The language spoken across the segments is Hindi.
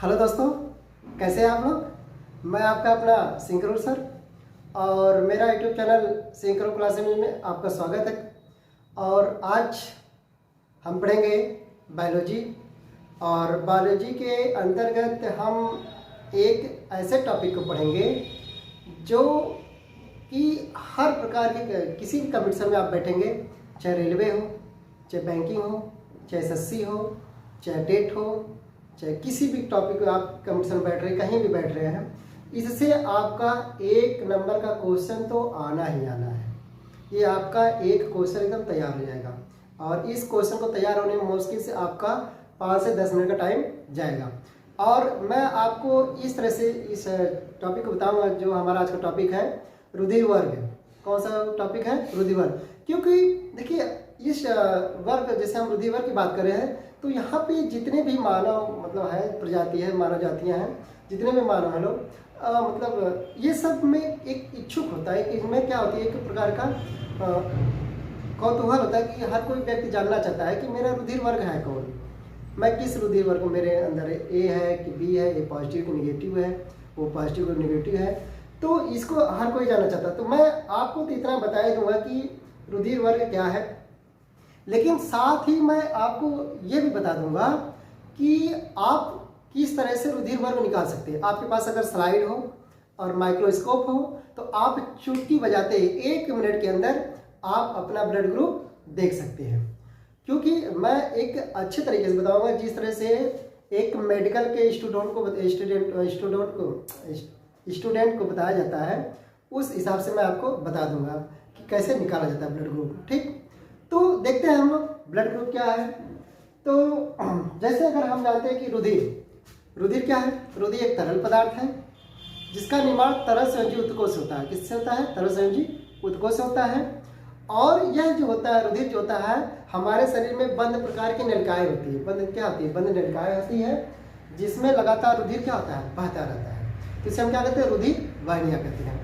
हेलो दोस्तों, कैसे हैं आप लोग। मैं आपका अपना सिंक्रो सर और मेरा यूट्यूब चैनल सिंक्रो क्लासेस में आपका स्वागत है। और आज हम पढ़ेंगे बायोलॉजी और बायोलॉजी के अंतर्गत हम एक ऐसे टॉपिक को पढ़ेंगे जो कि हर प्रकार के किसी भी कंपटीशन में आप बैठेंगे, चाहे रेलवे हो, चाहे बैंकिंग हो, चाहे एसएससी हो, चाहे टेट हो, चाहे किसी भी टॉपिक पे आप कंपटीशन में बैठ रहे हैं, कहीं भी बैठ रहे हैं, इससे आपका एक नंबर का क्वेश्चन तो आना ही आना है। ये आपका एक क्वेश्चन एकदम तैयार हो जाएगा और इस क्वेश्चन को तैयार होने में मुश्किल से आपका 5 से 10 मिनट का टाइम जाएगा। और मैं आपको इस तरह से इस टॉपिक को बताऊंगा जो हमारा आज का टॉपिक है रुधिर वर्ग। कौन सा टॉपिक है? रुधिर वर्ग। क्योंकि देखिए इस वर्ग जैसे हम रुधिर वर्ग की बात कर रहे हैं तो यहाँ पे जितने भी मानव मतलब है प्रजाति है, मानव जातियाँ हैं, जितने भी मानव हैं लोग मतलब ये सब में एक इच्छुक होता है कि इसमें क्या होती है, एक प्रकार का कौतूहल होता है कि हर कोई व्यक्ति जानना चाहता है कि मेरा रुधिर वर्ग है कौन, मैं किस रुधिर वर्ग मेरे अंदर है, ए है कि बी है, ए पॉजिटिव कि निगेटिव है, वो पॉजिटिव कि निगेटिव है। तो इसको हर कोई जानना चाहता है। तो मैं आपको तो इतना बता दूंगा कि रुधिर वर्ग क्या है, लेकिन साथ ही मैं आपको ये भी बता दूंगा कि आप किस तरह से रुधिर वर्ग निकाल सकते हैं। आपके पास अगर स्लाइड हो और माइक्रोस्कोप हो तो आप चुटकी बजाते 1 मिनट के अंदर आप अपना ब्लड ग्रुप देख सकते हैं। क्योंकि मैं एक अच्छे तरीके से बताऊंगा जिस तरह से एक मेडिकल के स्टूडेंट को बताया जाता है, उस हिसाब से मैं आपको बता दूंगा कि कैसे निकाला जाता है ब्लड ग्रुप। ठीक, तो देखते हैं हम लोग ब्लड ग्रुप क्या है। तो जैसे अगर हम जानते हैं कि रुधिर क्या है? रुधिर एक तरल पदार्थ है जिसका निर्माण तरल संयोजी ऊतकों से होता है। किससे होता है? तरल संयोजी ऊतकों से होता है। और यह जो होता है रुधिर जो होता है हमारे शरीर में बंद प्रकार की नलिकाएं होती है। बंद क्या होती है? बंद नलिकाएं होती है जिसमें लगातार रुधिर क्या होता है? बहता रहता है। तो इसे हम क्या कहते हैं? रुधिर वाहिनियां कहते हैं।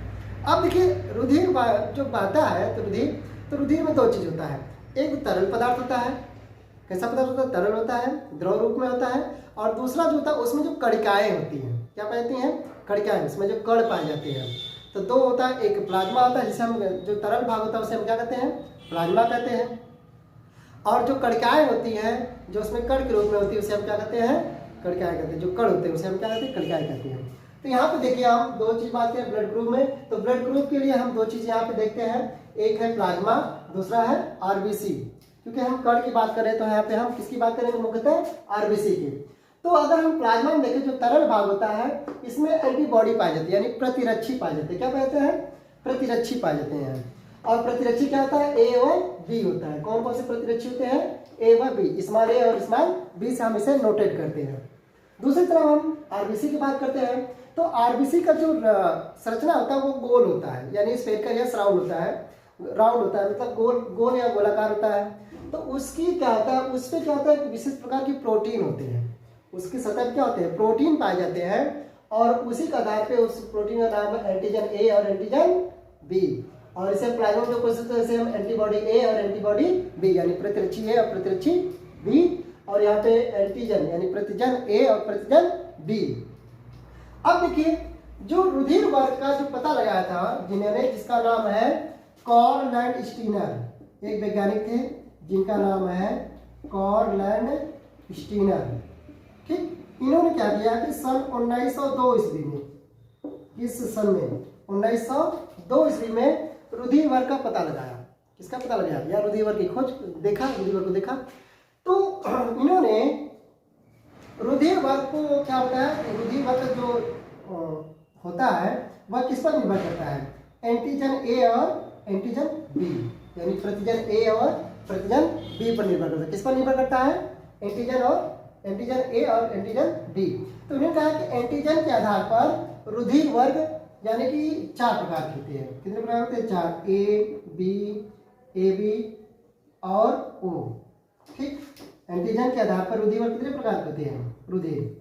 अब देखिए रुधिर जो बहता है तो रुधिर में 2 चीज होता है। एक तरल पदार्थ होता है। कैसा पदार्थ होता है? तरल होता है, द्रव रूप में होता है। और दूसरा जो होता है उसमें जो कणिकाएं होती हैं, क्या पाती हैं? कणिकाएं, उसमें जो कण पाए जाते हैं। तो 2 होता है, एक प्लाज्मा होता है जिसे हम जो तरल भाग होता है उसे हम क्या कहते हैं? प्लाज्मा कहते हैं। और जो कणिकाएं होती हैं जो उसमें कण के रूप में होती है उसे हम क्या कहते हैं? कणिकाएं कहते हैं। जो कण होते हैं उसे हम क्या कहते हैं? कणिकाएं कहते हैं। तो यहाँ पे देखिए हम 2 चीज बात करें ब्लड ग्रुप में, तो ब्लड ग्रुप के लिए हम 2 चीज यहाँ पे देखते हैं। एक है प्लाज्मा, दूसरा है आरबीसी। क्योंकि हम कण की बात करें तो यहाँ पे हम किसकी बात करेंगे? मुख्यतः आरबीसी की। तो अगर हम प्लाज्मा में देखें जो तरल भाग होता है इसमें एंटीबॉडी पाई जाती है, यानी प्रतिरक्षी पाए जाते हैं। क्या कहते हैं? प्रतिरक्षी पाए जाते हैं। और प्रतिरक्षी क्या होता है? ए और बी होता है। कौन कौन से प्रतिरक्षी होते हैं? ए व बी। स्मॉल ए और स्मॉल बी से हम इसे नोटेट करते हैं। दूसरी तरफ हम आरबीसी की बात करते हैं तो आरबीसी का जो संरचना होता है वो गोल होता है, यानी स्फेरिकल या राउंड होता है। राउंड होता है मतलब गोल या गोलाकार होता है। तो उसकी क्या होता है? उस पर क्या होता है? विशेष प्रकार की प्रोटीन होते हैं। उसकी सतह पर क्या होते हैं? प्रोटीन पाए जाते हैं। और उसी के आधार पे उस प्रोटीन का नाम है एंटीजन ए और एंटीजन बी। और इसे प्लाज्मा जो कोशिश जैसे हम एंटीबॉडी ए और एंटीबॉडी बी, यानी प्रतिरक्षी ए और प्रतिरक्षी बी। और यहाँ पे एंटीजन यानी प्रतिजन ए और प्रतिजन बी। अब देखिए जो रुधिर वर्ग का जो पता लगाया था जिन्होंने, जिसका नाम है कॉर्लैंड स्टीनर, एक वैज्ञानिक थे जिनका नाम है कॉर्लैंड स्टीनर। ठीक, इन्होंने क्या किया कि सन 1902 ईस्वी में, इस सन में 1902 ईस्वी में रुधिर वर्ग का पता लगाया। किसका पता लगाया? या रुधिर वर्ग की खोज देखा, रुधिर वर्ग को देखा। तो इन्होंने रुधिर वर्ग को क्या होता है? रुधिर वर्ग जो होता है वह किस पर निर्भर करता है? एंटीजन ए और एंटीजन बी, यानी प्रतिजन ए और प्रतिजन बी पर निर्भर करता है। किस पर निर्भर करता है? एंटीजन ए और एंटीजन बी। तो उन्होंने कहा कि एंटीजन के आधार पर रुधिर वर्ग यानी कि 4 प्रकार के होते हैं। कितने प्रकार होते हैं? 4, ए बी और ओ। ठीक, एंटीजन के आधार पर रुधिर वर्ग कितने प्रकार के होते हैं? रुधिर,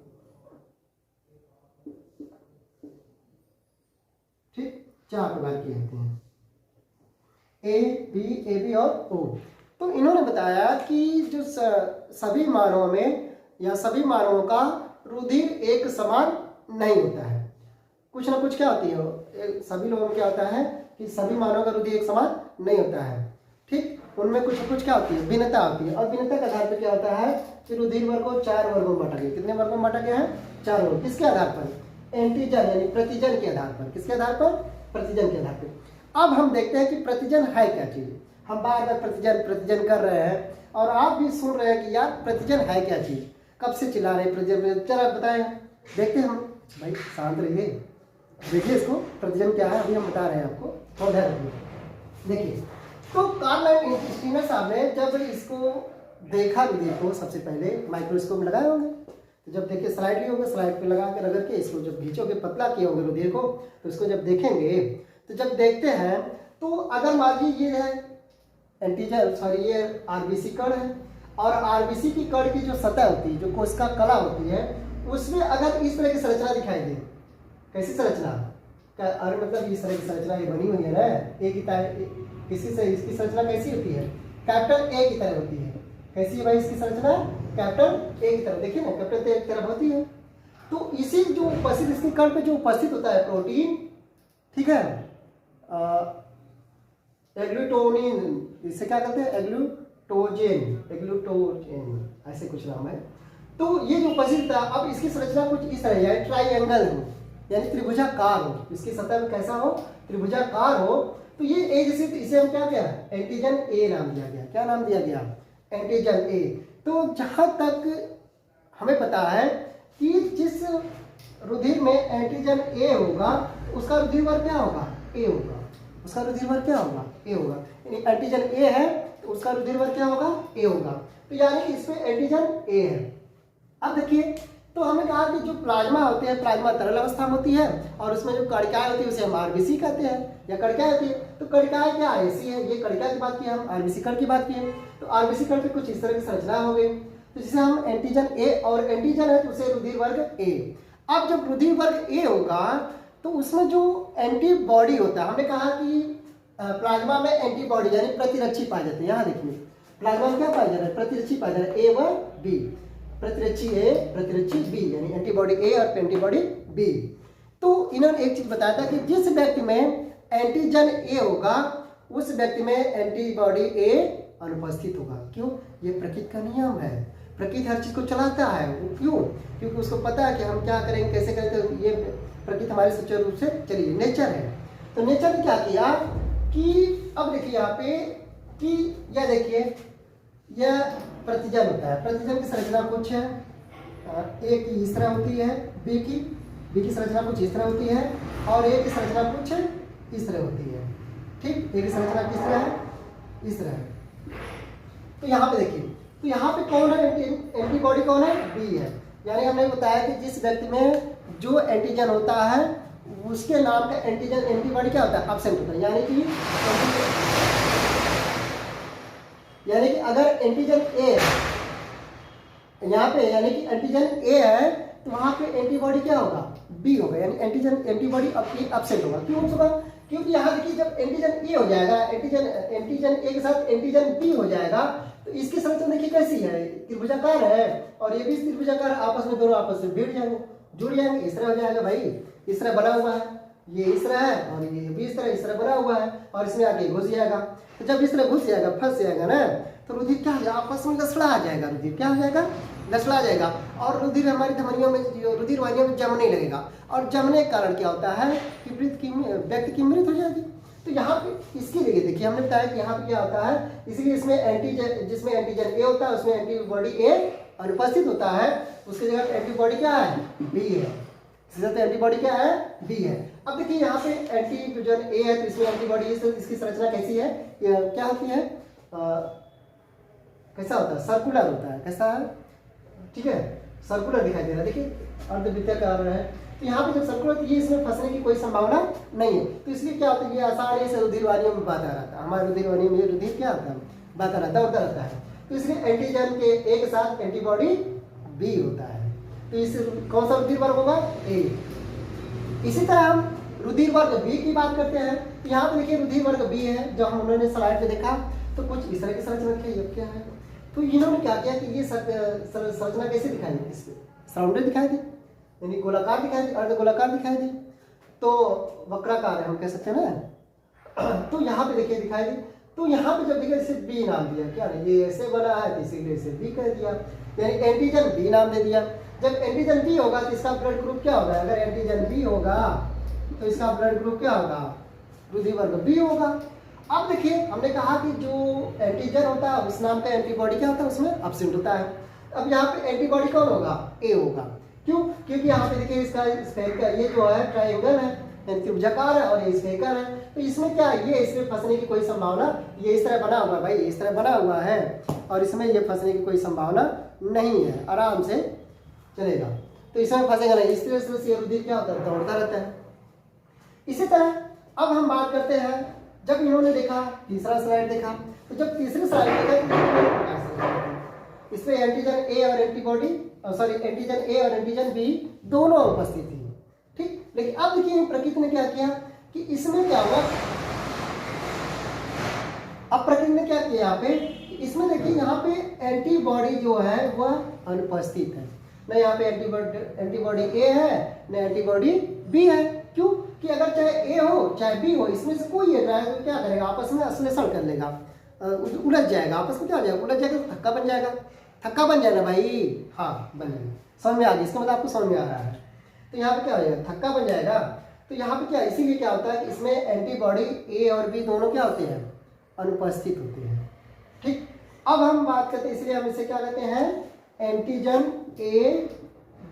ठीक, 4 प्रकार के होते हैं, ए बी और ओ। तो इन्होंने बताया कि जो सभी मानवों में या सभी मानवों का रुधिर एक समान नहीं होता है। कुछ ना कुछ क्या होती है, सभी लोगों में क्या होता है कि सभी मानव का रुधिर एक समान नहीं होता है, ठीक। उनमें कुछ ना कुछ क्या होती है, भिन्नता होती है। और भिन्नता के आधार पर क्या होता है कि रुधिर वर्ग को 4 वर्गों में बांटा गया। कितने वर्गों में बांटा गया है? 4 वर्ग। किसके आधार पर? एंटीजन यानी प्रतिजन के आधार पर। किसके आधार पर? प्रतिजन के आधार पर। अब हम देखते हैं कि प्रतिजन है क्या चीज। हम बार बार प्रतिजन प्रतिजन कर रहे हैं और आप भी सुन रहे हैं कि यार प्रतिजन है क्या चीज, कब से चिल्ला रहे हैं प्रतिजन, चलो बताएं। देखते हैं हम, भाई शांत रहिए, देखिए इसको प्रतिजन क्या है अभी हम बता रहे हैं आपको, थोड़ा देखिए। तो कार्ल स्टीनर साहब ने जब इसको देखा रुधिर को, सबसे पहले माइक्रोस्कोप लगाए होंगे, तो जब देखिए स्लाइड लिए होंगे, स्लाइड पे लगा के रगड़ के इसको जब खींचोगे, पतला किए होंगे रुधिर को, तो इसको जब देखेंगे, तो जब देखते हैं तो अगर मान लीजिए ये है एंटीजन, सॉरी ये आरबीसी कण है, और आरबीसी की कण की जो सतह होती है, जो कोशिका कला होती है, उसमें अगर इस तरह की संरचना दिखाई दे, कैसी संरचना, अरे मतलब इस तरह की संरचना ये बनी हुई है ना, एक ही तरह, किसी से इसकी संरचना कैसी होती है, कैपिटल ए की तरह होती है। कैसी है भाई इसकी संरचना? कैपिटल ए की तरह। देखिए ना कैपिटल ए की तरह होती है। तो इसी जो उपस्थित इसके कण पे जो उपस्थित होता है प्रोटीन, ठीक है, एग्लूटोनिन, इसे क्या कहते हैं, एग्लूटोजेन, एग्लूटोजेन ऐसे कुछ नाम है। तो ये जो उपस्थित था, अब इसकी संरचना कुछ इस तरह है, ट्राइएंगल हो यानी त्रिभुजाकार हो, इसकी सतह में कैसा हो, त्रिभुजाकार हो। तो ये ए जैसे, इसे हम क्या किया, एंटीजन ए नाम दिया गया। क्या नाम दिया गया? एंटीजन ए। तो जहां तक हमें पता है कि जिस रुधिर में एंटीजन ए होगा, उसका रुधिर वर्ग क्या होगा? ए होगा। उसका रुधिर वर्ग क्या होगा? ए होगा। यानी एंटीजन ए है तो उसका रुधिर वर्ग क्या होगा? ए होगा। तो यानी कि इसमें एंटीजन ए है। अब देखिए, तो हमने कहा कि जो प्लाज्मा होते हैं, प्लाज्मा तरल अवस्था में होती है, और उसमें जो कणिकाएं होती है उसे हम आरबीसी कहते हैं, या कणिकाएं होती है। तो कणिकाएं क्या ऐसी है, ये कणिका की बात की, हम आरबीसी कण की बात की। तो आरबीसी कण पे कुछ इस तरह की संरचना हो गई, तो जिसे हम एंटीजन ए, और एंटीजन है तो उसे रुधिर वर्ग ए। अब जब रुधिर वर्ग ए होगा तो उसमें जो एंटीबॉडी होता है, हमने कहा कि प्लाज्मा में एंटीबॉडी यानी प्रतिरक्षी पाए जाते हैं। यहाँ देखिए प्लाज्मा में क्या पाया जा रहा है? प्रतिरक्षी पाया जा रहा है, ए व बी, प्रतिरक्षी ए, प्रतिरक्षी बी, यानी एंटीबॉडी ए और एंटीबॉडी बी। तो इन्होंने एक चीज बताया था कि जिस व्यक्ति में एंटीजन ए होगा, उस व्यक्ति में एंटीबॉडी ए अनुपस्थित होगा। क्यों? ये प्रकृति का नियम है, प्रकृति हर चीज को चलाता है। क्यों? क्योंकि उसको पता है कि हम क्या करेंगे, कैसे करेंगे, तो ये प्रकृति हमारे सुचारू रूप से चलिए, नेचर है। तो नेचर ने क्या किया कि अब देखिए यहाँ पे कि यह देखिए, यह प्रतिजन होता है। प्रतिजन की संरचना कुछ है, ए की इस तरह होती है, बी की संरचना कुछ इस तरह होती है, और ए की संरचना कुछ इस तरह होती है, ठीक। ए की संरचना किस तरह है? इस तरह है। तो यहाँ पे देखिए, तो यहाँ पे कौन है एंटीबॉडी, कौन है? बी है। यानी हमने बताया कि जिस व्यक्ति में जो एंटीजन होता है उसके नाम का एंटीजन, एंटीबॉडी क्या होता है? एब्सेंट होता है। यानी कि अगर एंटीजन ए यहाँ पे, यानी कि एंटीजन ए है, तो वहां पे एंटीबॉडी क्या होगा? बी होगा, यानी एंटीबॉडी एब्सेंट होगा। क्यों होगा? क्योंकि यहाँ देखिए जब एंटीजन ए हो जाएगा, एंटीजन ए के साथ एंटीजन बी हो जाएगा, तो इसकी संरचना देखिए कैसी है, त्रिभुजाकार है, और ये भी त्रिभुजाकार, आपस में दोनों आपस में जुड़ जाएंगे, इस तरह हो जाएगा भाई, इस तरह बना हुआ है, ये इस तरह है और ये भी इस तरह बना हुआ है, और इसमें आगे घुस जाएगा। तो जब इस तरह घुस जाएगा, फंस जाएगा ना, तो रुधिर क्या हो जाएगा? आपस में लसड़ा जाएगा, रुधिर क्या हो जाएगा? लसड़ा जाएगा, और रुधिर हमारी धमनियों में, रुधिर वाहिनियों में जमने लगेगा, और जमने के कारण क्या होता है कि व्यक्ति की मृत्यु हो जाएगी। तो यहाँ पे इसके लिए देखिए हमने बताया कि यहाँ पे क्या होता है, इसलिए इसमें एंटीजन, जिसमें एंटीजन ए होता है उसमें एंटीबॉडी ए अनुपस्थित होता है, उसकी जगह एंटीबॉडी क्या है? बी है। तो एंटीबॉडी क्या है? बी है। अब देखिए यहाँ पे एंटीजन ए है, तो इसमें एंटीबॉडी, इसकी संरचना कैसी है, क्या होती है, कैसा होता है? सर्कुलर होता है। कैसा है? ठीक है, सर्कुलर दिखाई दे रहा है, देखिए अर्धवृत्ताकार है। तो यहाँ पे जब सर्कुलर, ये इसमें फंसने की कोई संभावना नहीं है, तो इसलिए क्या होता है, ये आसानी से रुधिर वाहिनियों में बहता रहता है। हमारे रुधिर वाहिनियों में रुधिर क्या होता है? बहता रहता है, उड़ता रहता है। तो इसलिए एंटीजन के ए के साथ एंटीबॉडी बी होता है। तो इस कौन सा रुधिर वर्ग होगा? ए। इसी तरह हम रुधिर वर्ग बी की बात करते हैं। तो यहाँ पे देखिए रुधिर वर्ग बी है, जो हम उन्होंने स्लाइड में देखा, तो कुछ इस तरह की संरचना रखी है। क्या है? तो इन्होंने क्या किया कि ये संरचना कैसे दिखाई, इसमें सराउंडेड दिखाई दी, यानी गोलाकार दिखाई दी, अर्धगोलाकार दिखाई दी, तो वक्राकार है हम कह सकते हैं ना। तो यहाँ पे देखिए दिखाई दी, तो यहाँ पे जब देखिए इसे बी नाम दिया, क्या ये ऐसे बना है तो इसीलिए इसे बी कह दिया, यानी एंटीजन बी नाम दे दिया। जब एंटीजन बी होगा तो इसका ब्लड ग्रुप क्या होगा, अगर एंटीजन बी होगा तो इसका ब्लड ग्रुप क्या होगा, रुधिर वर्ग बी होगा। अब देखिए हमने कहा कि जो एंटीजन होता है उस नाम का एंटीबॉडी क्या होता है, उसमें एब्सेंट होता है। अब यहाँ पे एंटीबॉडी कौन होगा, ए होगा। क्यों, क्योंकि यहाँ पे देखिए इसका स्फेरिकल, ये जो है ट्रायंगल है, त्रिभुजाकार है और ये स्फेरिकल है, तो इसमें क्या है, ये इसमें फंसने की कोई संभावना, ये इस तरह बना हुआ है भाई, इस तरह बना हुआ है और इसमें ये फंसने की कोई संभावना नहीं है, आराम से चलेगा, तो इसमें फंसेगा नहीं, इस तरह से रुधिर क्या होता है, दौड़ता रहता है। इसी तरह अब हम बात करते हैं, जब इन्होंने देखा तीसरा स्लाइड देखा, तो जब तीसरे स्लाइड देखा इसमें एंटीजन ए और एंटीबॉडी सॉरी एंटीजन ए और एंटीजन बी दोनों उपस्थित थी, ठीक। लेकिन अब देखिए प्रकृति ने क्या किया कि इसमें क्या हुआ, अब प्रकृति ने क्या किया यहाँ पे, इसमें देखिए यहाँ पे एंटीबॉडी जो है वह अनुपस्थित है, न यहाँ पे एंटीबॉडी ए है न एंटीबॉडी बी है। क्यों कि अगर चाहे ए हो चाहे बी हो, इसमें से कोई एक तो क्या करेगा, आपस में आश्लेषण कर लेगा, उलझ जाएगा, आपस में क्या हो जाएगा, उलझ जाएगा, तो थक्का बन जाएगा, थक्का बन जाएगा भाई, हाँ बन जाएगा, समझ में आ गया, इसका मतलब आपको समझ में आ रहा है। तो यहाँ पे क्या हो जाएगा, थक्का बन जाएगा। तो यहाँ पे क्या, इसीलिए क्या होता है कि इसमें एंटीबॉडी ए और बी दोनों क्या होते हैं, अनुपस्थित होते हैं, ठीक। अब हम बात करते हैं, इसलिए हम इसे क्या कहते हैं, एंटीजन ए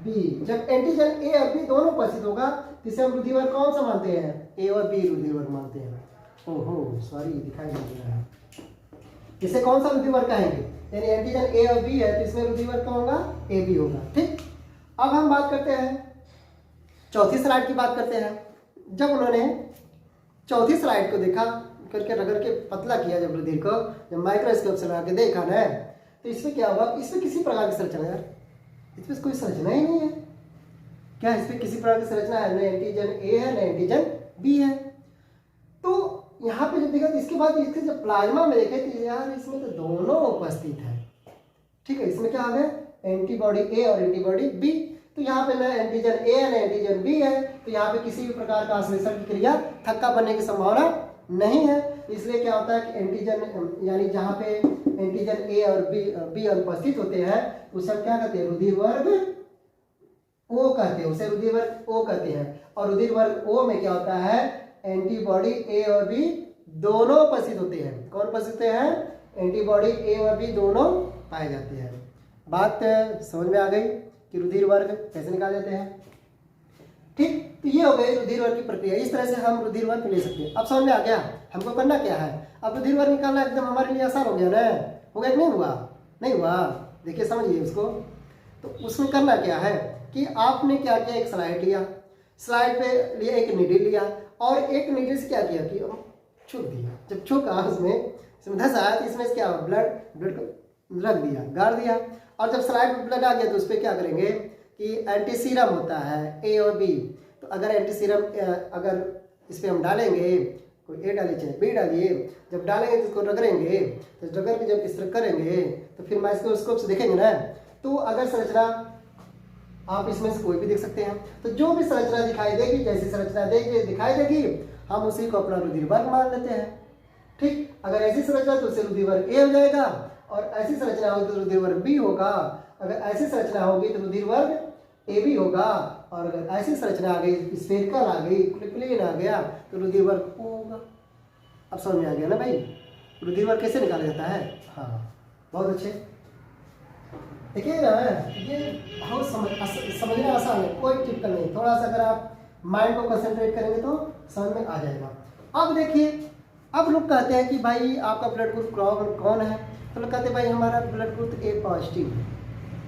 बी। जब एंटीजन ए और बी दोनों उपस्थित होगा तो इसे हम रुधिर वर्ग कौन सा मानते हैं, ए और बी रुधिर वर्ग मानते हैं। ओहो सॉरी दिखाई नहीं दे रहा है, इसे कौन सा रुधिर वर्ग कहेंगे, यानी एंटीजन ए और बी है तो इसमें रुधिर वर्ग कौन होगा, ए बी होगा, ठीक। अब हम बात करते हैं चौथी स्लाइड की बात करते हैं। जब उन्होंने चौथी स्लाइड को देखा, करके रगड़ के पतला किया जब रुधिर को, जब माइक्रोस्कोप से लगा के देखा ना, तो इसमें क्या हुआ, इसमें किसी प्रकार की संरचना, यार इसमें कोई संरचना ही नहीं है, क्या इसमें किसी प्रकार की संरचना है, न एंटीजन ए है न एंटीजन बी है। तो यहाँ पे जब देखा तो इसके बाद इसके जब प्लाज्मा में देखे तो यार इसमें तो दोनों उपस्थित है, ठीक है। इसमें क्या आ गया, एंटीबॉडी ए और एंटीबॉडी बी, तो यहाँ पे न एंटीजन ए है न एंटीजन बी है, तो यहाँ पे किसी भी प्रकार का आश्लेषण की क्रिया, थक्का बनने की संभावना नहीं है। इसलिए क्या होता है कि एंटीजन यानी जहाँ पे एंटीजन ए और बी अनुपस्थित होते हैं उसे हम क्या कहते हैं, रुधिर वर्ग ओ कहते हैं, उसे रुधिर वर्ग ओ कहते हैं। और रुधिर वर्ग ओ में क्या होता है, एंटीबॉडी ए और बी दोनों उपस्थित होते हैं। कौन उपस्थित होते हैं, एंटीबॉडी ए और बी दोनों पाए जाते हैं। बात समझ में आ गई कि रुधिर वर्ग कैसे निकाले जाते हैं, ठीक। तो ये हो गई रुधिर वर्ग की प्रक्रिया, इस तरह से हम रुधिर वर्ग ले सकते हैं। अब समझ में आ गया हमको करना क्या है, अब रुधिर वर्ग निकालना एकदम हमारे लिए आसान हो गया ना, हो गया कि नहीं हुआ, नहीं हुआ, देखिए समझिए उसको। तो उसमें करना क्या है कि आपने क्या किया, एक स्लाइड लिया, स्लाइड पे लिया एक नीडल लिया और एक नीडल से क्या किया कि छुप दिया, जब छुपा उसमें धंसा है तो इसमें क्या ब्लड को रख दिया, गाड़ दिया। और जब स्लाइड में ब्लड आ गया तो उस पर क्या करेंगे कि एंटी सीरम होता है ए और बी, तो अगर एंटी सीरम अगर इस पर हम डालेंगे, कोई ए डालिए चाहे बी डालिए, जब डालेंगे तो इसको रगड़ेंगे, तो रगड़ के जब इस तरह करेंगे तो फिर माइक्रोस्कोप से देखेंगे ना, तो अगर संरचना आप इसमें से कोई भी देख सकते हैं, तो जो भी संरचना दिखाई देगी, जैसी संरचना दिखाई देगी हम उसी को अपना रुधिर वर्ग मान लेते हैं, ठीक। अगर ऐसी संरचना तो उसे रुधिर वर्ग ए हो जाएगा, और ऐसी संरचना होगी तो रुधिर वर्ग बी होगा, अगर ऐसी संरचना होगी तो रुधिर वर्ग ए बी होगा, और अगर ऐसी संरचना आ गई, स्फेरिकल आ गई, प्लेन आ गया तो रुधिर वर्ग ओ होगा। अब समझ में आ गया ना भाई, रुधिर वर्ग कैसे निकाला जाता है। हाँ बहुत अच्छे, देखिए ना ये बहुत समझना आसान है, कोई टिपिकल नहीं, थोड़ा सा अगर आप माइंड को कंसंट्रेट करेंगे तो समझ में आ जाएगा। अब देखिए, अब लोग कहते हैं कि भाई आपका ब्लड ग्रुप कौन है, तो लोग कहते हैं भाई हमारा ब्लड ग्रुप ए पॉजिटिव है,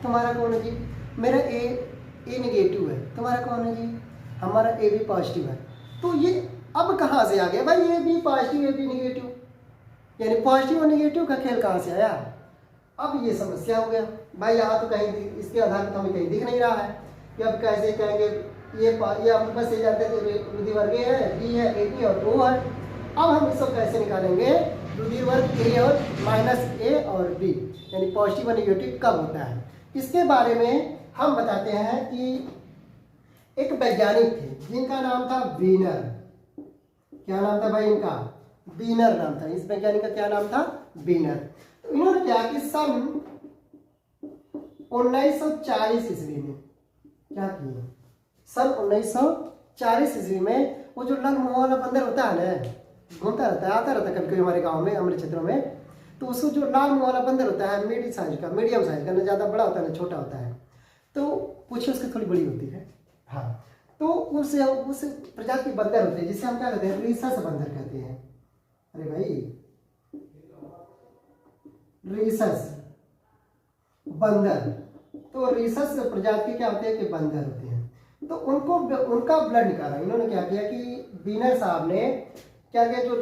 तुम्हारा कौन है जी, मेरा ए नेगेटिव है, तुम्हारा कौन है जी, हमारा ए बी पॉजिटिव है। तो ये अब कहाँ से आ गया भाई, A B positive A B negative, यानी पॉजिटिव और नेगेटिव का खेल कहाँ से आया। अब ये समस्या हो गया भाई, यहाँ तो कहीं इसके आधार पर हमें कहीं दिख नहीं रहा है कि अब कैसे कहेंगे, ये आप बस ये जानते थे रुधिर वर्ग ए है, बी है, ए बी और ओ है। अब हम इसको कैसे निकालेंगे, रुधिर वर्ग ए और माइनस ए और बी, यानी पॉजिटिव और नेगेटिव कब होता है, इसके बारे में हम बताते हैं कि एक वैज्ञानिक थे जिनका नाम था वीनर। क्या नाम था भाई इनका? वीनर नाम था। इस वैज्ञानिक का क्या नाम था? वीनर। तो इन्होंने क्या कि सन 1940 ईस्वी में क्या किया? सन 1940 ईस्वी में वो जो लालमोहन वाला बंदर होता है ना, घूमता रहता है, आता रहता है कभी कभी हमारे गांव में, हमारे क्षेत्रों में, तो उसको जो लालमोहन वाला बंदर होता है मीडियम साइज का, ना ज़्यादा बड़ा होता है ना छोटा होता है, तो पूछे उसकी थोड़ी बड़ी होती है। हाँ, तो उस प्रजाति के बंदर होते हैं जिसे हम क्या कहते हैं? रीसस बंदर कहते हैं। अरे भाई, रीसस बंदर। तो रीसस प्रजाति के क्या होते हैं? कि बंदर होते हैं। तो उनका ब्लड निकाला। इन्होंने क्या किया कि वीनर साहब ने क्या किया, जो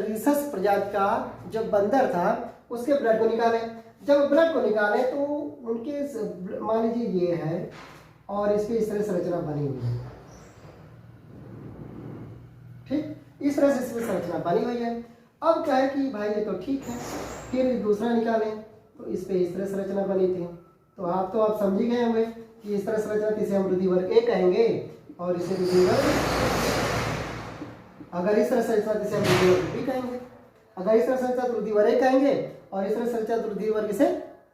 रीसस प्रजाति का जो बंदर था उसके ब्लड को निकाले। जब ब्लड को निकाले तो उनके, मान लीजिए ये है और इस पे इस तरह संरचना बनी हुई है, ठीक, इस तरह से इसमें संरचना बनी हुई है। अब क्या है कि भाई ये तो ठीक है, फिर दूसरा निकाले तो इस पे इस तरह संरचना बनी थी। तो आप समझ ही गए होंगे कि इस तरह संरचना, इसे हम रुधिर ए कहेंगे और इसे रुधिर, अगर इस तरह संरचना इसे हम रुधिर बी कहेंगे, अगर इस तरह संरचना रुधिर ए कहेंगे और इस तरह संरचना रुधिर इसे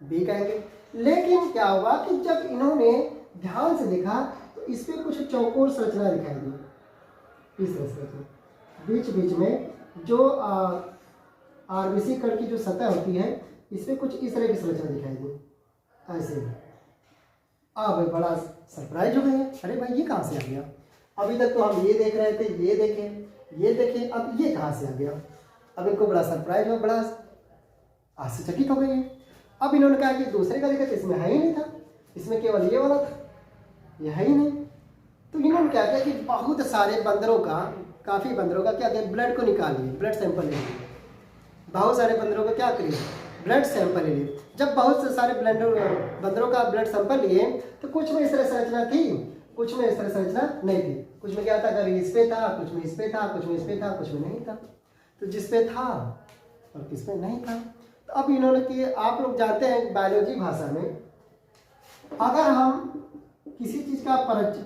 बी कहेंगे। लेकिन क्या हुआ कि जब इन्होंने ध्यान से देखा तो इस पे कुछ चौकोर संरचना दिखाई दी। इस तरह से बीच बीच में जो आरबीसी कण की जो सतह होती है इस पे कुछ इस तरह की संरचना दिखाई दी, ऐसे। अब बड़ा सरप्राइज हो गए, अरे भाई ये कहाँ से आ गया? अभी तक तो हम ये देख रहे थे, ये देखे, अब ये कहाँ से आ गया? अब इनको बड़ा सरप्राइज हुआ, बड़ा आश्चर्यचकित हो गए। अब इन्होंने कहा कि दूसरे का देखा तो इसमें है ही नहीं था, इसमें केवल ये वाला था, ये है ही नहीं। तो इन्होंने क्या किया कि बहुत सारे बंदरों का, काफ़ी बंदरों का क्या किया, ब्लड को निकाल लिए, ब्लड सैंपल ले लिए। बहुत सारे बंदरों का क्या करिए, ब्लड सैंपल ले लिए। जब बहुत से सारे बंदरों का ब्लड सैंपल लिए तो कुछ में इस तरह संरचना थी, कुछ में इस तरह संरचना नहीं थी। कुछ में क्या था, अगर इस पे था, कुछ में इस पे था, कुछ में इस पे था, कुछ में नहीं था। तो जिस पे था और किस पे नहीं था। तो अब इन्होंने कि आप लोग जानते हैं बायोलॉजी भाषा में अगर हम किसी चीज़ का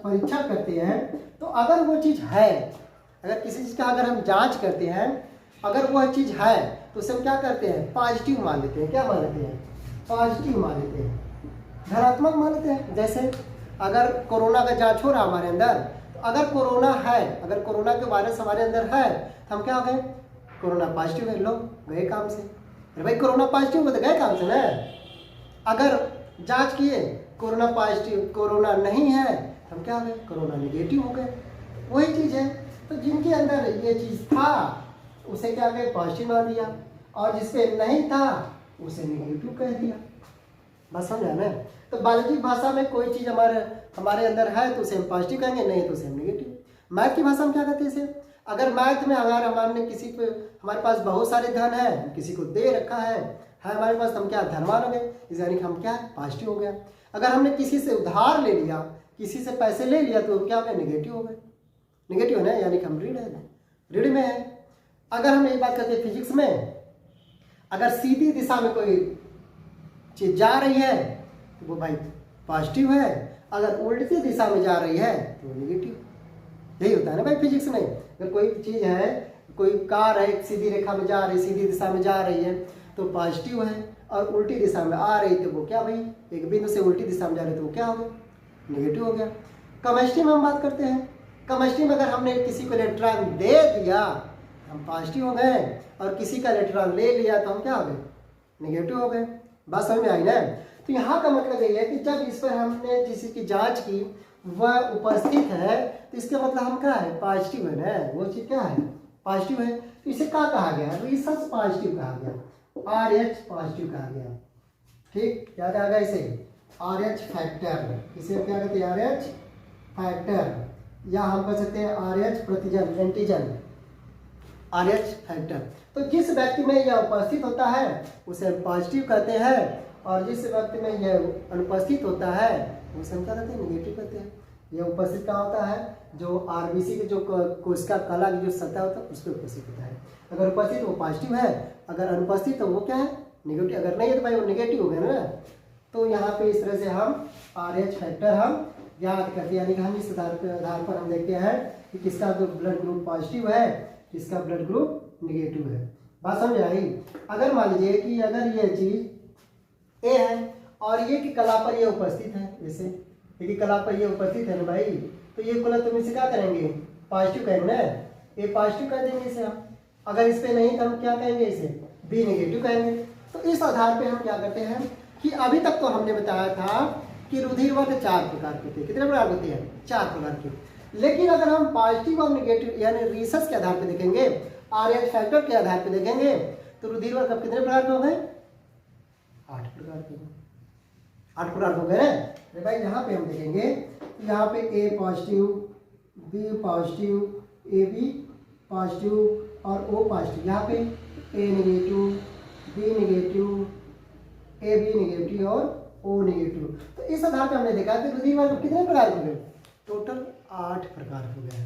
परीक्षण करते हैं तो अगर वो चीज़ है, अगर किसी चीज़ का अगर हम जांच करते हैं, अगर वह चीज़ है तो उसे हम क्या करते हैं? पॉजिटिव मान लेते हैं। क्या मान लेते हैं? पॉजिटिव मान लेते हैं, धनात्मक मान लेते हैं। जैसे अगर कोरोना का जांच हो रहा हमारे अंदर, तो अगर कोरोना है, अगर कोरोना के वायरस हमारे अंदर है तो हम क्या हो गए? कोरोना पॉजिटिव है, लो गए काम से। अरे भाई कोरोना पॉजिटिव हो तो गए काम से ना। अगर जांच किए कोरोना पॉजिटिव, कोरोना नहीं है तो हम क्या हो गए? कोरोना नेगेटिव हो गए। वही चीज़ है। तो जिनके अंदर ये चीज़ था उसे क्या कहे? पॉजिटिव मान दिया, और जिसपे नहीं था उसे नेगेटिव कह दिया। बस समझा ना? तो बायोलॉजी भाषा में कोई चीज़ हमारे अंदर है तो उसे हम पॉजिटिव कहेंगे, नहीं तो उसे हम नेगेटिव। मैथ की भाषा में क्या कहते हैं इसे? अगर मैथ में अगर हमारे किसी को, हमारे पास बहुत सारे धन है, किसी को दे रखा है हमारे पास, तो हम क्या? धनवान हो गए, यानी कि हम क्या? पॉजिटिव हो गया। अगर हमने किसी से उधार ले लिया, किसी से पैसे ले लिया तो क्या हो गया? नेगेटिव हो गए। नेगेटिव है ना, यानी कि हम ऋण है, ऋण में है। अगर हम एक बात करते हैं फिजिक्स में, अगर सीधी दिशा में कोई चीज जा रही है तो वो भाई पॉजिटिव है, अगर उल्टी दिशा में जा रही है तो वो नेगेटिव। यही होता है ना भाई फिजिक्स में। अगर कोई चीज है, कोई कार है सीधी रेखा में जा रही, सीधी दिशा में जा रही है तो पॉजिटिव है, और उल्टी दिशा में आ रही तो वो क्या भाई? एक बिंदु से उल्टी दिशा में जा रही तो वो क्या हो गया? नेगेटिव हो गया। केमिस्ट्री में हम बात करते हैं, केमिस्ट्री में अगर हमने किसी को इलेक्ट्रॉन दे दिया हम पॉजिटिव हो गए, और किसी का इलेक्ट्रॉन ले लिया तो हम क्या हो गए? नेगेटिव हो गए। बात समझ में आई ना? तो यहाँ का मतलब यही है कि जब इस पर हमने किसी की जांच की, वह उपस्थित है, तो इसका मतलब हम क्या है? पॉजिटिव है ना, वो चीज़ क्या है? पॉजिटिव है। तो इसे क्या कहा गया? रीसस पॉजिटिव कहा गया, RH पॉजिटिव कहा गया। ठीक, क्या कहा गया इसे? RH factor. इसे क्या कहते हैं? RH फैक्टर, या हम कह सकते हैं RH प्रतिजन, एंटीजन, RH फैक्टर। तो जिस व्यक्ति में यह उपस्थित होता है उसे हम पॉजिटिव कहते हैं, और जिस व्यक्ति में यह अनुपस्थित होता है उसे हम क्या कहते हैं? नेगेटिव कहते हैं। यह उपस्थित कहाँ होता है? जो आरबीसी के जो कोशिका कला की जो सतह होता है उस पर उपस्थित होता है। अगर उपस्थित वो पॉजिटिव है, अगर अनुपस्थित तो वो क्या है? नेगेटिव। अगर नहीं है तो भाई वो नेगेटिव हो गया ना। तो यहाँ पे इस तरह से हम RH फैक्टर हम याद करते हैं, यानी कि हम इस आधार पर हम देखते हैं कि किसका जो ब्लड ग्रुप पॉजिटिव है, किसका ब्लड ग्रुप निगेटिव है। बात समझ आई। अगर मान लीजिए कि अगर ये चीज ए है और ये की कला पर ये उपस्थित है, जैसे ये की कला पर ये उपस्थित है ना भाई, तो ये कुल तुम इसे क्या करेंगे, पॉजिटिव कहेंगे ना, ए पॉजिटिव कह देंगे इसे हम। अगर इस पे नहीं तो हम क्या कहेंगे, इसे बी नेगेटिव कहेंगे। तो इस आधार पे हम क्या करते हैं कि अभी तक तो हमने बताया था कि रुधिर वर्ग 4 प्रकार के होते हैं। कितने प्रकार होते हैं, 4 प्रकार के। लेकिन अगर हम पॉजिटिव और नेगेटिव यानी रिसर्च के आधार पर देखेंगे, RH फैक्टर के आधार पर देखेंगे, तो रुधिर वर्ग कितने प्रकार के हो गए, 8 प्रकार के, 8 प्रकार हो गए ना। अरे भाई यहाँ पे हम देखेंगे, यहाँ पे A positive, B positive, A B positive और ओ पॉजिटिव। यहाँ पे A negative, B negative, A B negative और ओ नेगेटिव। तो इस आधार पे हमने देखा कि रुधिर वर्ग कितने प्रकार हो गए, टोटल 8 प्रकार हो गए।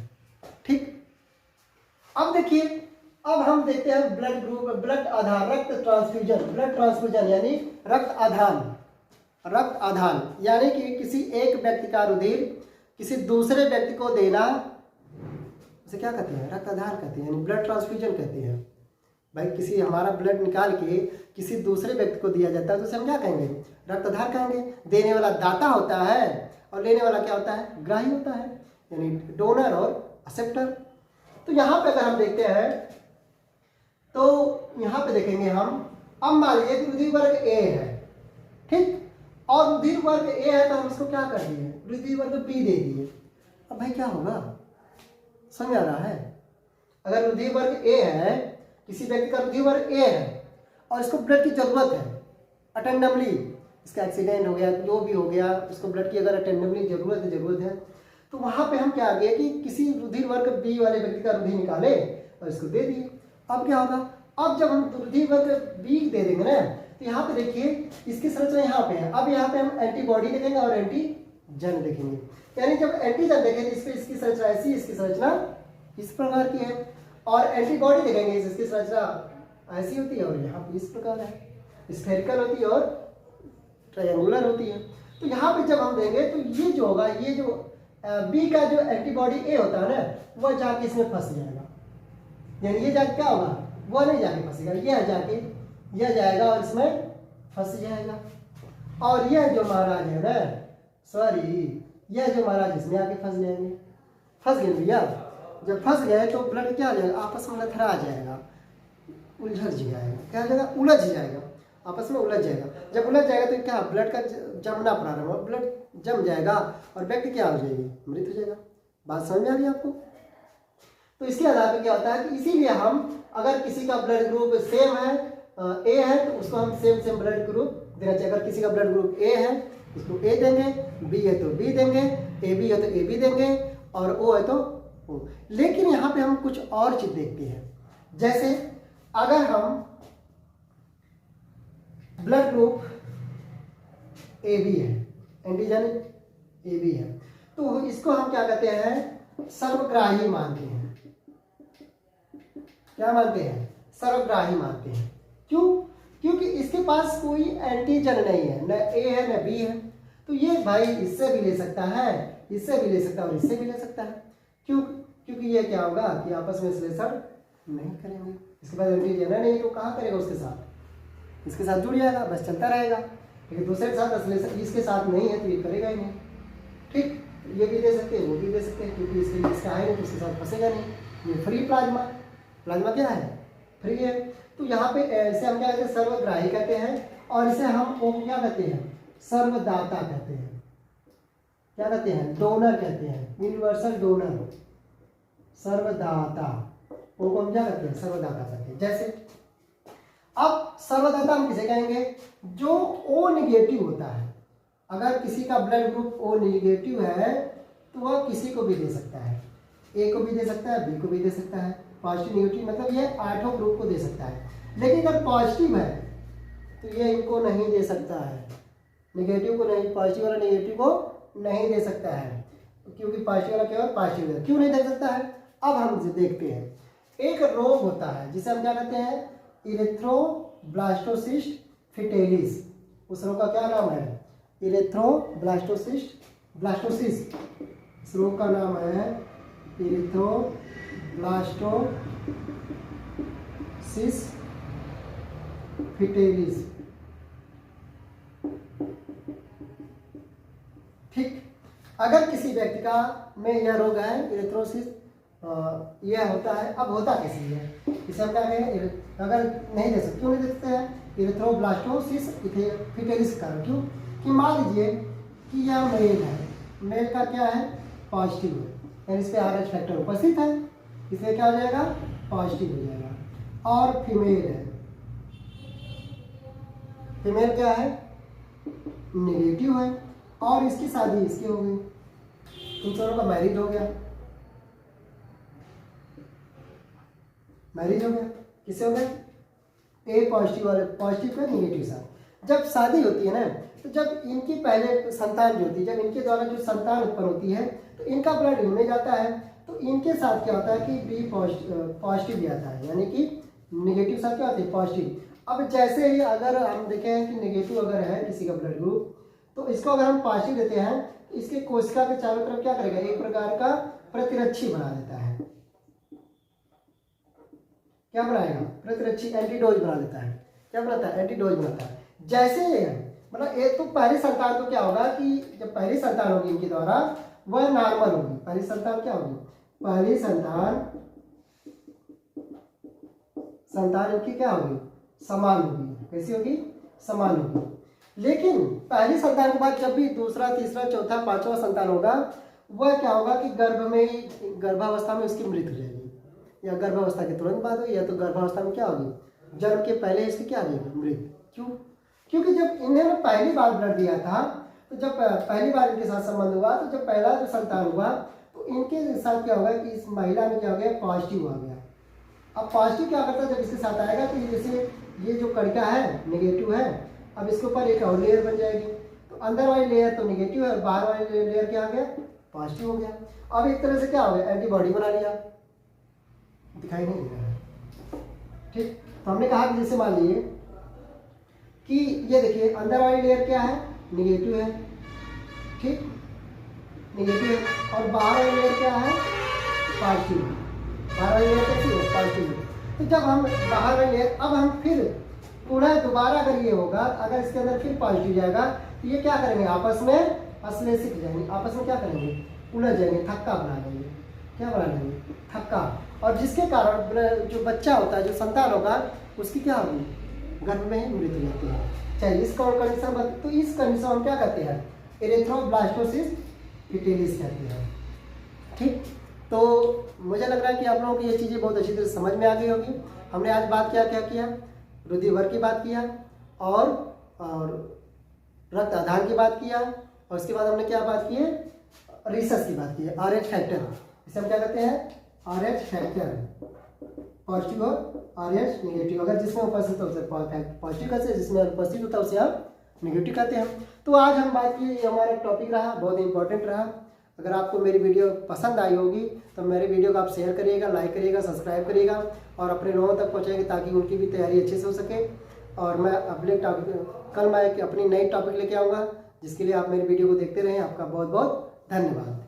ठीक, अब देखिए, अब हम देखते हैं ब्लड ग्रुप, ब्लड आधार, रक्त ट्रांसफ्यूजन, ब्लड ट्रांसफ्यूजन यानी रक्त आधान। रक्त आधान यानी कि किसी एक व्यक्ति का रुधिर किसी दूसरे व्यक्ति को देना, उसे क्या कहते हैं, रक्त आधान कहते हैं, यानी ब्लड ट्रांसफ्यूजन कहते हैं। भाई किसी हमारा ब्लड निकाल के किसी दूसरे व्यक्ति को दिया जाता है तो उसे हम क्या कहेंगे, रक्त आधार कहेंगे। देने वाला दाता होता है और लेने वाला क्या होता है, ग्राही होता है, यानी डोनर और एक्सेप्टर। तो यहाँ पे अगर हम देखते हैं तो यहाँ पे देखेंगे हम, अब मान लीजिए कि रुधिर वर्ग ए है, ठीक, और रुधिर वर्ग ए है तो हम इसको क्या कर दिए, रुधिर वर्ग बी दे दिए। अब भाई क्या होगा, समझ आ रहा है। अगर रुधिर वर्ग ए है, किसी व्यक्ति का रुधिर वर्ग ए है और इसको ब्लड की जरूरत है अटेंडमली, इसका एक्सीडेंट हो गया, जो भी हो गया, उसको ब्लड की अगर अटेंडमली जरूरत है, तो वहां पे हम क्या आ गए कि किसी रुधिर वर्ग बी वाले व्यक्ति का रुधिर निकाले और इसको दे दिए। अब क्या होगा, अब जब हम रुधिर वर्ग बी दे देंगे ना, तो यहाँ पे देखिए इसकी संरचना यहाँ पे है। अब यहाँ पे हम एंटीबॉडी देखेंगे और एंटीजन देखेंगे, यानी जब एंटीजन देखेंगे इस पे इसकी संरचना ऐसी, इसकी संरचना इस प्रकार की है, और एंटीबॉडी देखेंगे इसकी संरचना ऐसी होती है और यहाँ पे इस प्रकार है, स्फेरिकल होती है और ट्रायंगुलर होती है। तो यहाँ पे जब हम देंगे तो ये जो होगा, ये जो बी का जो एंटीबॉडी ए होता है ना, वह जाके इसमें फंस जाएगा, यानी ये जाके क्या होगा, वह नहीं जाके फंसेगा, यह जाके यह जाएगा और इसमें फंस जाएगा। और यह जो महाराज है ना, सॉरी, यह जो महाराज इसमें आके फंस जाएंगे। फंस गए भैया, जब फंस गए तो ब्लड क्या हो जाएगा, आपस में लथड़ा जाएगा, उलझ जाएगा, क्या हो जाएगा, उलझ जाएगा, आपस में उलझ जाएगा। जब उलझ जाएगा तो क्या, ब्लड का जमना प्रारंभ हो, ब्लड जम जाएगा और व्यक्ति क्या हो जाएगी, मृत हो जाएगा। बात समझ में आ रही है आपको। तो इसके आधार पर क्या होता है कि इसीलिए हम अगर किसी का ब्लड ग्रुप सेम है, ए है, तो उसको हम सेम ब्लड ग्रुप देना चाहिए। अगर किसी का ब्लड ग्रुप ए है उसको ए देंगे, बी है तो बी देंगे, ए बी है तो ए बी देंगे, और ओ है तो ओ। लेकिन यहाँ पे हम कुछ और चीज देखते हैं, जैसे अगर हम ब्लड ग्रुप ए बी है, एंटीजन ए बी है, तो इसको हम क्या कहते हैं, सर्वग्राही मानते हैं। क्या मानते हैं, सर्वग्राही मानते हैं। क्यों, क्योंकि इसके पास कोई एंटीजन नहीं है, न ए है न बी है, तो ये भाई इससे भी ले सकता है, इससे भी ले सकता है और इससे भी ले सकता है। क्यों, क्योंकि ये क्या होगा कि आपस में श्लेषण नहीं करेंगे, इसके पास एंटीजन है नहीं तो कहाँ करेगा उसके साथ, इसके साथ जुड़ जाएगा, बस चलता रहेगा। लेकिन दूसरे के साथ श्लेषण इसके साथ नहीं है तो ये करेगा ही नहीं। ठीक, ये भी दे सकते हैं, वो भी दे सकते हैं, क्योंकि इसके इसका है नहीं तो उसके साथ फंसेगा नहीं। ये फ्री प्लाज्मा, प्लाज्मा क्या है, फ्री है। तो यहाँ पे ऐसे हम क्या कहते हैं, सर्वग्राही कहते हैं, और इसे हम ओ क्या कहते हैं, सर्वदाता कहते हैं। क्या कहते हैं, डोनर कहते हैं, यूनिवर्सल डोनर, सर्वदाता, ओ को हम क्या कहते हैं, सर्वदाता कहते हैं। जैसे अब सर्वदाता हम किसे कहेंगे, जो ओ निगेटिव होता है। अगर किसी का ब्लड ग्रुप ओ निगेटिव है तो वह किसी को भी दे सकता है, ए को भी दे सकता है, बी को भी दे सकता है, पॉजिटिव निगेटिव, मतलब ये 8 ग्रुप को दे सकता है। लेकिन अगर पॉजिटिव है तो ये इनको नहीं दे सकता है, निगेटिव को नहीं, पॉजिटिव वाला निगेटिव को नहीं दे सकता है, क्योंकि पॉजिटिव वाला केवल पॉजिटिव है। क्यों नहीं दे सकता है, अब हम देखते हैं। एक रोग होता है जिसे हम क्या कहते हैं, इरिथ्रोब्लास्टोसिस्ट फिटेलिस, उस रोग का क्या नाम है, इरेथ्रोब्लास्टोसिस, ब्लास्टोसिस, इस रोग का नाम है इरेथ्रोब्लास्टोसिस फिटेलिस। ठीक, अगर किसी व्यक्ति का में यह रोग है इरेथ्रोसिस, यह होता है, अब होता कैसे है इसे हम क्या कहें, अगर नहीं दे सकते, क्यों नहीं दे सकते हैं इरेथ्रोब्लास्टोसिस फिटेलिस का कारण, क्यों कि मान लीजिए कि यह मेल है, मेल का क्या है पॉजिटिव है, यानी इस पर RH फैक्टर उपस्थित है, इसमें क्या हो जाएगा पॉजिटिव हो जाएगा, और फीमेल है, फीमेल क्या है नेगेटिव है, और इसकी शादी इसकी हो गई, इन दोनों का मैरिज हो गया, मैरिज हो गया, किससे हो गया ए पॉजिटिव वाले पॉजिटिव का नेगेटिव साथ। जब शादी होती है ना, तो जब इनकी पहले संतान जो होती है, जब इनके द्वारा जो संतान उत्पन्न होती है तो इनका ब्लड इनमें जाता है, तो इनके साथ क्या होता है कि बी पॉजिटिव भी आता है, यानी कि नेगेटिव साथ क्या होता है पॉजिटिव। अब जैसे ही अगर हम देखें कि नेगेटिव अगर है किसी का ब्लड ग्रुप, तो इसको अगर हम पॉजिटिव देते हैं तो इसके कोशिका के चारों तरफ क्या करेगा, एक प्रकार का प्रतिरक्षी बना देता है, क्या बनाएगा प्रतिरक्षी, एंटीडोज बना देता है, क्या बनाता है एंटीडोज बनाता है। जैसे मतलब एक तो पहली संतान तो क्या होगा कि जब पहली संतान होगी इनके द्वारा वह नॉर्मल होगी, पहली संतान क्या होगी, पहली संतान इनकी क्या होगी समान होगी, कैसी होगी समान होगी। लेकिन पहली संतान के बाद जब भी दूसरा तीसरा चौथा पांचवा संतान होगा, वह क्या होगा कि गर्भावस्था में उसकी मृत्यु हो जाएगी, या गर्भावस्था के तुरंत बाद हुई, या तो गर्भावस्था में क्या होगी जन्म के पहले इसकी क्या हो जाएगी मृत्यु। क्यों, क्योंकि जब इन्होंने पहली बार ब्लड दिया था, तो जब पहली बार इनके साथ संबंध हुआ, तो जब पहला जो संतान हुआ तो इनके साथ क्या होगा कि इस महिला में क्या हो गया पॉजिटिव आ गया। अब पॉजिटिव क्या करता है जब इसके साथ आएगा, तो जैसे ये जो कणिका है नेगेटिव है, अब इसके ऊपर एक और लेयर बन जाएगी, तो अंदर वाली लेयर तो नेगेटिव है और बाहर वाली लेयर क्या आ गया पॉजिटिव हो गया। अब एक तरह से क्या हो गया एंटीबॉडी बना लिया, दिखाई नहीं दे रहा है। ठीक, तो हमने कहा कि जैसे मान लीजिए कि ये देखिए अंदर वाली लेयर क्या है नेगेटिव है, ठीक नेगेटिव है, और बाहर वाली लेयर क्या है पॉजिटिव, बाहर वाली लेयर कैसी है पॉजिटिव। तो जब हम बाहर वाली लेयर, अब हम फिर पुनः दोबारा अगर ये होगा, अगर इसके अंदर फिर पॉजिटिव जाएगा, तो ये क्या करेंगे आपस में अश्लेषित जाएंगे, आपस में क्या करेंगे उलझ जाएंगे, थक्का बना लेंगे, क्या बना लेंगे थक्का, और जिसके कारण जो बच्चा होता है जो संतान होगा उसकी क्या होगी गर्भ में ही मृत्यु होती है। चलिए इस कंडीशन, तो इस कंडीशन हम क्या कहते हैं इरेथ्रोब्लास्टोसिस फिटेलिस कहते हैं। ठीक, तो मुझे लग रहा है कि आप लोगों को ये चीज़ें बहुत अच्छी तरह से समझ में आ गई होगी। हमने आज बात क्या किया रुधिर की बात किया, और रक्त आधान की बात किया, और उसके बाद हमने क्या बात की है रिसस की बात की है, RH फैक्टर, इसे हम क्या कहते हैं RH फैक्टर, पॉजिटिव और RH नेगेटिव, अगर जिसमें उपस्थित होता है पॉजिटिव कहते हैं, जिसमें उपस्थित होता है उसे आप नेगेटिव कहते हैं। तो आज हम बात की, हमारा टॉपिक रहा बहुत इंपॉर्टेंट रहा। अगर आपको मेरी वीडियो पसंद आई होगी तो मेरे वीडियो को आप शेयर करिएगा, लाइक करिएगा, सब्सक्राइब करिएगा, और अपने लोगों तक पहुँचाएंगे ताकि उनकी भी तैयारी अच्छे से हो सके। और मैं अपने कल मैं अपनी नई टॉपिक लेके आऊँगा, जिसके लिए आप मेरी वीडियो को देखते रहें। आपका बहुत बहुत धन्यवाद।